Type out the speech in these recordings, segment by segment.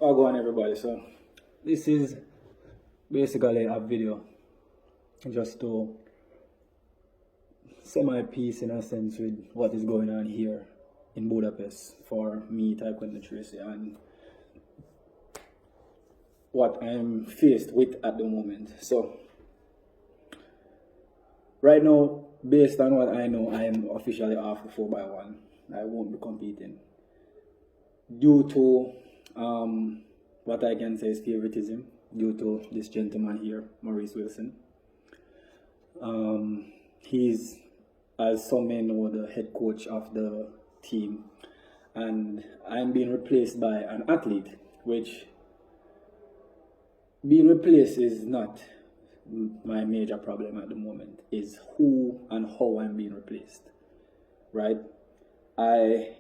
I'll go on everybody. So this is basically a video just to say my piece in a sense with what is going on here in Budapest for me, Taekwondo Tracey, and what I'm faced with at the moment. So right now, based on what I know, I am officially off the 4x1. I won't be competing due to what I can say is favoritism due to this gentleman here, Maurice Wilson. He's, as some may know, the head coach of the team, and I'm being replaced by an athlete, which being replaced is not my major problem at the moment, is who and how I'm being replaced, right? I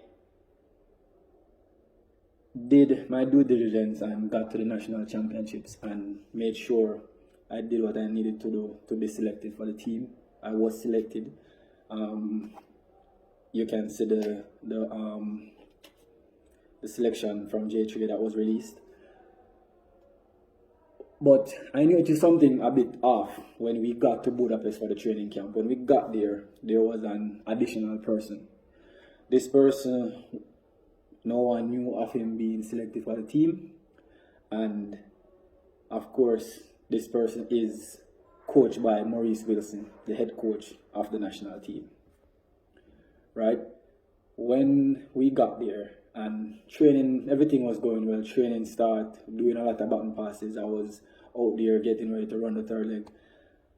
did my due diligence and got to the national championships and made sure I did what I needed to do to be selected for the team. I was selected. You can see the selection from J3 that was released. But I noticed something a bit off when we got to Budapest for the training camp. When we got there, there was an additional person. This person, no one knew of him being selected for the team. And of course, this person is coached by Maurice Wilson, the head coach of the national team. Right? When we got there and training, everything was going well. Training start, doing a lot of button passes. I was out there getting ready to run the third leg.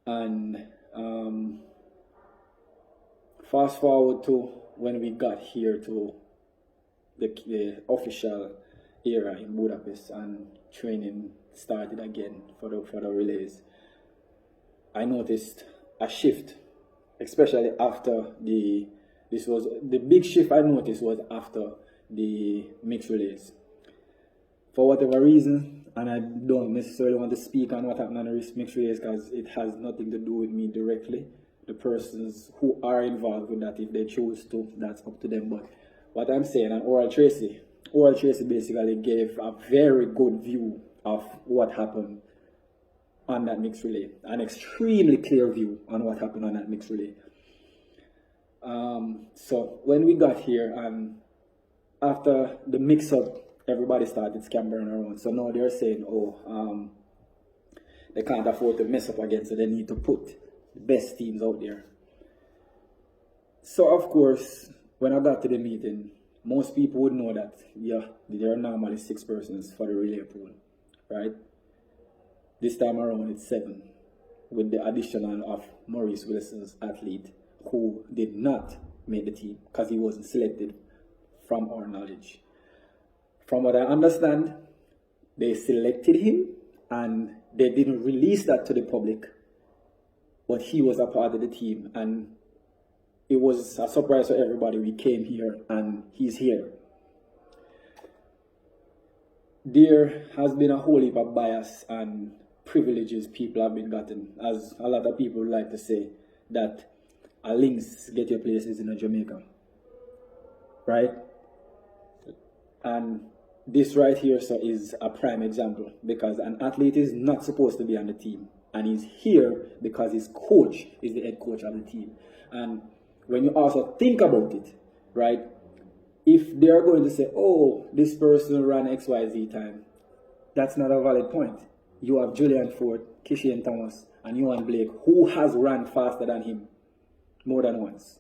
And fast forward to when we got here to the official era in Budapest and training started again for the relays. I noticed a shift, especially after the big shift I noticed was after the mixed relays. For whatever reason, and I don't necessarily want to speak on what happened on the mixed relays because it has nothing to do with me directly. The persons who are involved with that, if they choose to, that's up to them. But what I'm saying, and Oral Tracey basically gave a very good view of what happened on that mixed relay, an extremely clear view on what happened on that mixed relay. So when we got here, and after the mix-up, everybody started scampering around. So now they're saying, they can't afford to mess up again, so they need to put the best teams out there. So of course, when I got to the meeting, most people would know that, yeah, there are normally 6 persons for the relay pool, right? This time around it's 7, with the addition of Maurice Wilson's athlete, who did not make the team because he wasn't selected from our knowledge. From what I understand, they selected him and they didn't release that to the public, but he was a part of the team, and it was a surprise for everybody. We came here and he's here. There has been a whole heap of bias and privileges people have been gotten, as a lot of people like to say, that a links get your places in a Jamaica, right? And this right here is a prime example, because an athlete is not supposed to be on the team, and he's here because his coach is the head coach of the team. And when you also think about it, right, if they're going to say, oh, this person ran XYZ time, that's not a valid point. You have Julian Ford, Kishian Thomas, and Johan Blake, who has run faster than him more than once,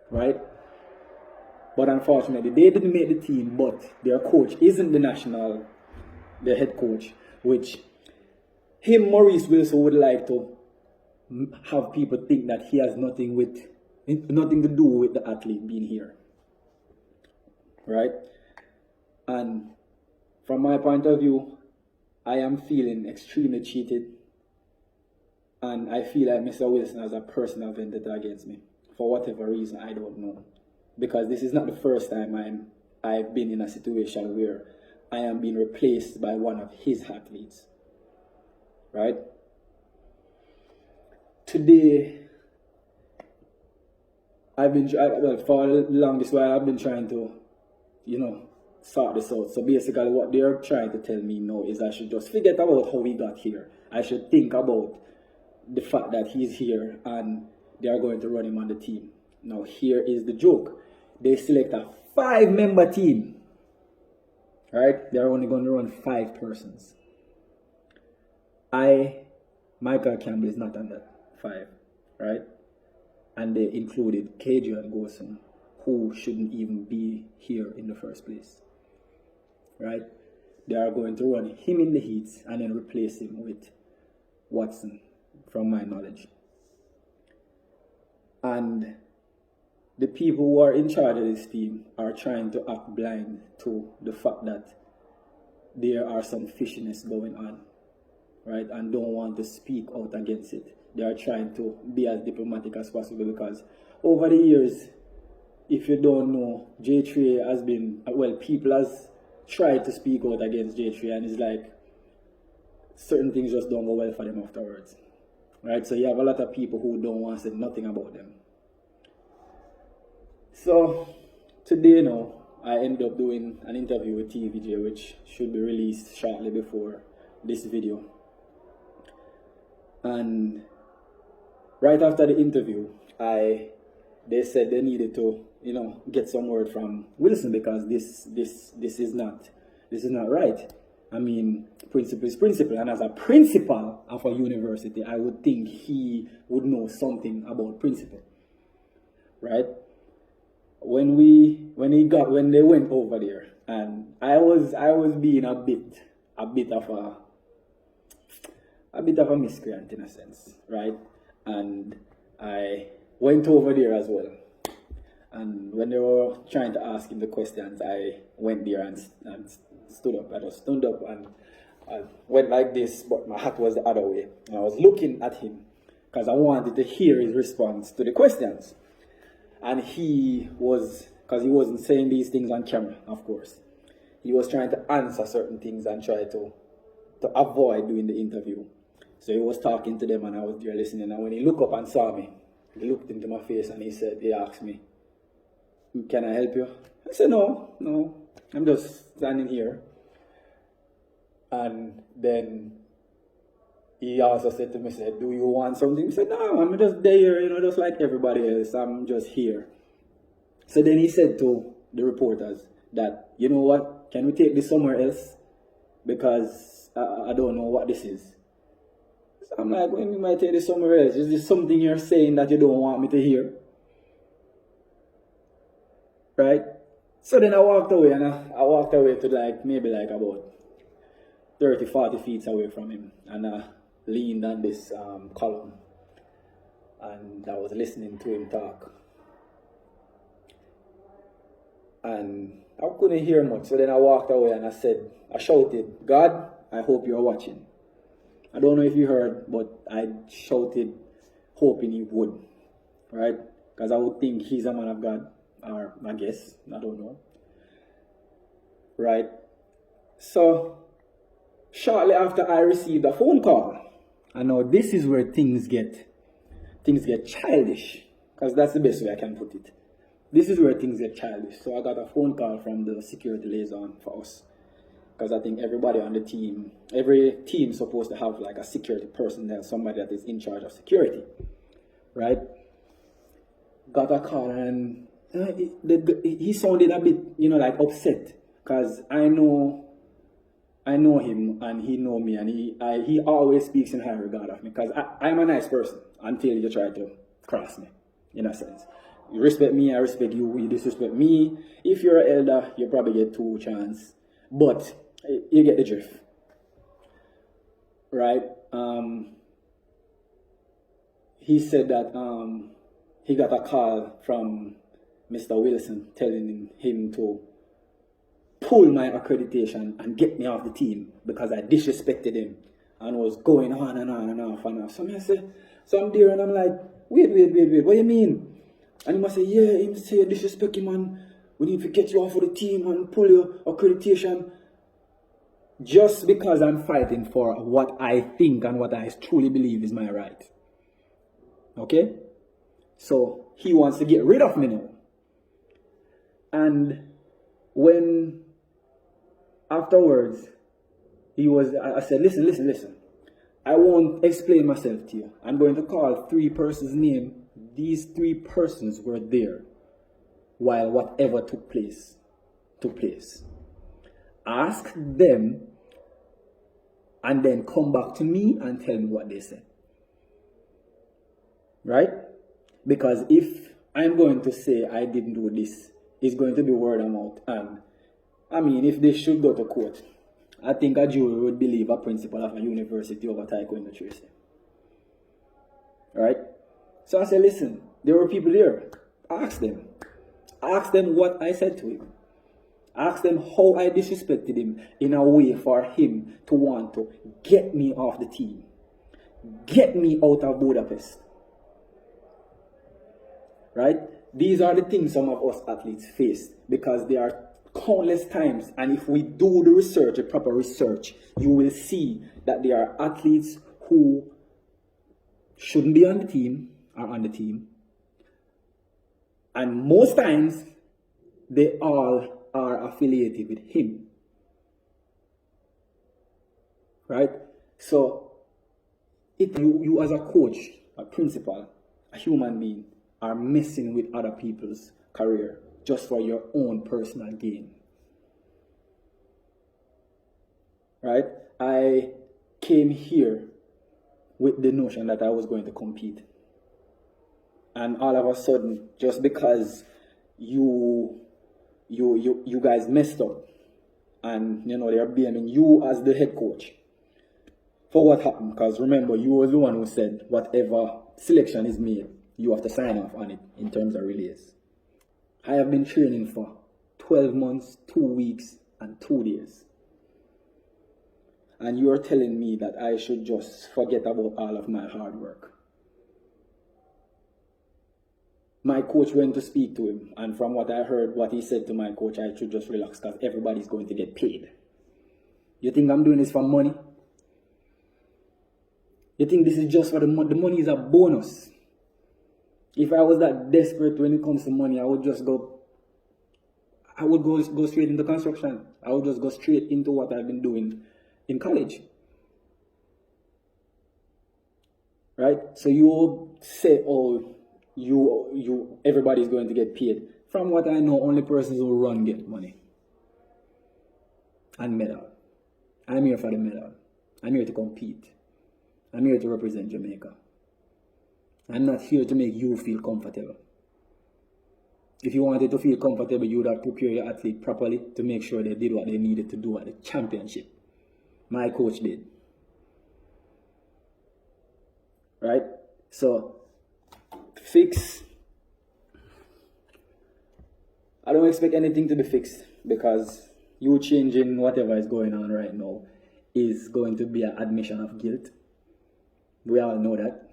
right? But unfortunately, they didn't make the team, but their coach isn't the head coach, which Maurice Wilson would like to have people think that he has nothing to do with the athlete being here, right? And from my point of view, I am feeling extremely cheated, and I feel like Mr. Wilson has a personal vendetta against me for whatever reason. I don't know, because this is not the first time I've been in a situation where I am being replaced by one of his athletes, right? Today, for the longest while, I've been trying to, sort this out. So basically what they're trying to tell me now is I should just forget about how we got here. I should think about the fact that he's here and they are going to run him on the team. Now here is the joke. They select a 5-member team. Right? They're only going to run 5 persons. Michael Campbell is not on that 5. Right? And they included KJ and Gosen, who shouldn't even be here in the first place. Right? They are going to run him in the heats and then replace him with Watson, from my knowledge. And the people who are in charge of this team are trying to act blind to the fact that there are some fishiness going on, right? And don't want to speak out against it. They are trying to be as diplomatic as possible because over the years, if you don't know, J3 has been, well, people has tried to speak out against J3 and it's like certain things just don't go well for them afterwards, right? So you have a lot of people who don't want to say nothing about them. So today now, I ended up doing an interview with TVJ, which should be released shortly before this video. And right after the interview, they said they needed to, get some word from Wilson because this is not right. I mean, principle is principle, and as a principal of a university, I would think he would know something about principle, right? When they went over there, and I was being a bit of a miscreant in a sense, right? And I went over there as well. And when they were trying to ask him the questions, I went there and stood up. I just stood up and I went like this, but my hat was the other way. And I was looking at him because I wanted to hear his response to the questions. And because he wasn't saying these things on camera, of course. He was trying to answer certain things and try to avoid doing the interview. So he was talking to them and I was there listening. And when he looked up and saw me, he looked into my face and he asked me, "Can I help you?" I said, no, I'm just standing here. And then he also said to me, "Do you want something?" I said, "No, I'm just there, just like everybody else. I'm just here." So then he said to the reporters that, "You know what, can we take this somewhere else? Because I don't know what this is." So I'm like, "When we might take this somewhere else? Is this something you're saying that you don't want me to hear?" Right? So then I walked away and I walked away to maybe about 30, 40 feet away from him. And I leaned on this column and I was listening to him talk. And I couldn't hear much. So then I walked away and I shouted, "God, I hope you're watching." I don't know if you heard, but I shouted hoping he would. Right? Because I would think he's a man of God. Or I guess, I don't know. Right? So, shortly after I received a phone call, I know this is where things get childish, because that's the best way I can put it. This is where things get childish. So I got a phone call from the security liaison for us, because I think everybody on the team, every team is supposed to have a security person there, somebody that is in charge of security, right? Got a call and he sounded a bit, upset, because I know him and he know me, and he always speaks in high regard of me, because I'm a nice person until you try to cross me, in a sense. You respect me, I respect you. You disrespect me. If you're an elder, you probably get 2 chances, but you get the drift, right? He said that he got a call from Mr. Wilson telling him to pull my accreditation and get me off the team because I disrespected him, and was going on and on and off and off. So I'm there and I'm like, wait, what do you mean? And he must say, yeah, him say disrespect him and we need to get you off of the team and pull your accreditation, just because I'm fighting for what I think and what I truly believe is my right. Okay? So he wants to get rid of me now. And when afterwards, I said, listen. I won't explain myself to you. I'm going to call 3 persons' name. These 3 persons were there while whatever took place. Ask them and then come back to me and tell me what they said. Right? Because if I'm going to say I didn't do this, it's going to be word of mouth. And I mean, if they should go to court, I think a jury would believe a principal of a university over Taekwondo Tracey. Right? So I said, listen, there were people there. Ask them. Ask them what I said to him. Ask them how I disrespected him in a way for him to want to get me off the team. Get me out of Budapest. Right? These are the things some of us athletes face because there are countless times, and if we do the research, the proper research, you will see that there are athletes who shouldn't be on the team or on the team. And most times, they all are affiliated with him. Right? So, if you as a coach, a principal, a human being, are messing with other people's career just for your own personal gain. Right? I came here with the notion that I was going to compete. And all of a sudden, just because you guys messed up and they're blaming you as the head coach for what happened, because remember, you were the one who said whatever selection is made, you have to sign off on it in terms of relays. I have been training for 12 months, 2 weeks, and 2 days. And you're telling me that I should just forget about all of my hard work. My coach went to speak to him, and from what I heard, what he said to my coach, I should just relax because everybody's going to get paid. You think I'm doing this for money? You think this is just for the money? The money is a bonus. If I was that desperate when it comes to money, I would go straight into construction. I would just go straight into what I've been doing in college. Right? So you say, oh, everybody's going to get paid. From what I know, only persons who run get money. And medal. I'm here for the medal. I'm here to compete. I'm here to represent Jamaica. I'm not here to make you feel comfortable. If you wanted to feel comfortable, you would have prepared your athlete properly to make sure they did what they needed to do at the championship. My coach did. Right? So, fix. I don't expect anything to be fixed because you changing whatever is going on right now is going to be an admission of guilt. We all know that.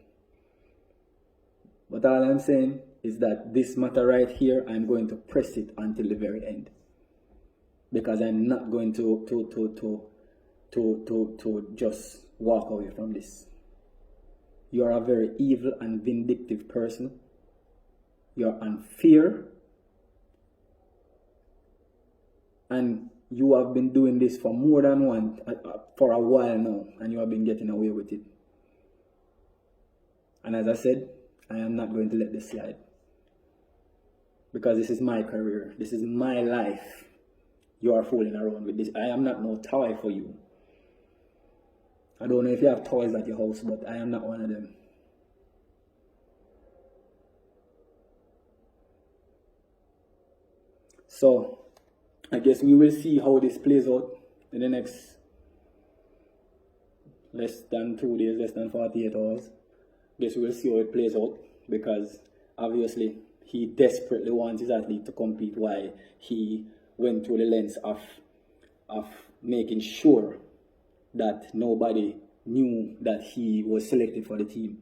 But all I'm saying is that this matter right here, I'm going to press it until the very end. Because I'm not going to just walk away from this. You are a very evil and vindictive person. You're unfair. And you have been doing this for more than for a while now, and you have been getting away with it. And as I said, I am not going to let this slide. Because this is my career. This is my life. You are fooling around with this. I am not no toy for you. I don't know if you have toys at your house, but I am not one of them. So, I guess we will see how this plays out in the next less than 2 days, less than 48 hours. Guess we will see how it plays out, because obviously he desperately wants his athlete to compete, while he went through the lens of making sure that nobody knew that he was selected for the team.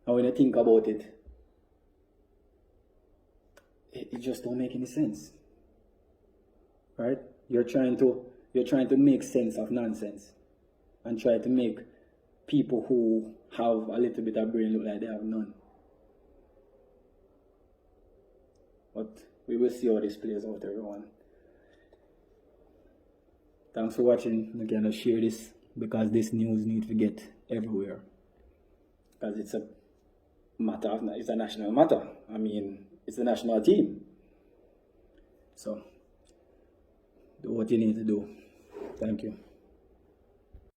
And when you think about it, it just don't make any sense. Right? You're trying to make sense of nonsense and try to make people who have a little bit of brain look like they have none. But we will see how this plays out, everyone. Thanks for watching. Again, share this because this news needs to get everywhere. Because it's a matter, it's a national matter. I mean, it's a national team. So, do what you need to do. Thank you.